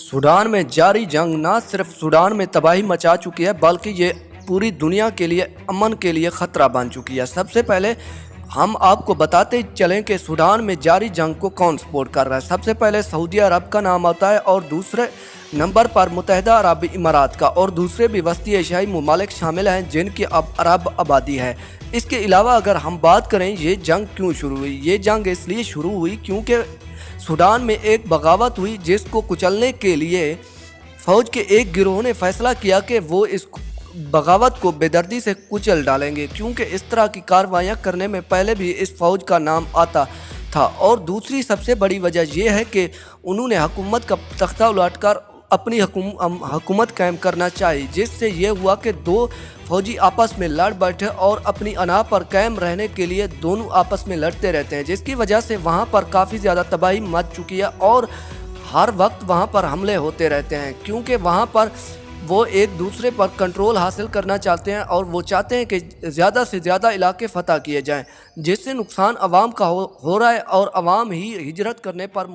Sudan में जारी जंग न सिर्फ सूडान में तबाही मचा चुकी है बल्कि ये पूरी दुनिया के लिए अमन के लिए ख़तरा बन चुकी है। सबसे पहले हम आपको बताते चलें कि सूडान में जारी जंग को कौन सपोर्ट कर रहा है। सबसे पहले सऊदी अरब का नाम आता है और दूसरे नंबर पर मुत्तहिदा अरब इमारात का, और दूसरे भी वस्ती एशियाई ममालिक शामिल हैं जिनकी अब अरब आबादी है। इसके अलावा अगर हम बात करें ये जंग क्यों शुरू हुई, ये जंग इसलिए शुरू हुई क्योंकि सूडान में एक बगावत हुई जिसको कुचलने के लिए फ़ौज के एक गिरोह ने फैसला किया कि वो इस बगावत को बेदर्दी से कुचल डालेंगे, क्योंकि इस तरह की कार्रवाइयाँ करने में पहले भी इस फ़ौज का नाम आता था। और दूसरी सबसे बड़ी वजह यह है कि उन्होंने हुकूमत का तख्ता उलटकर अपनी हुकूमत कायम करना चाहिए, जिससे ये हुआ कि दो फौजी आपस में लड़ बैठे और अपनी अना पर कायम रहने के लिए दोनों आपस में लड़ते रहते हैं, जिसकी वजह से वहाँ पर काफ़ी ज़्यादा तबाही मच चुकी है और हर वक्त वहाँ पर हमले होते रहते हैं, क्योंकि वहाँ पर वो एक दूसरे पर कंट्रोल हासिल करना चाहते हैं और वो चाहते हैं कि ज़्यादा से ज़्यादा इलाके फ़तह किए जाएं, जिससे नुकसान अवाम का हो रहा है और अवाम ही हिजरत करने पर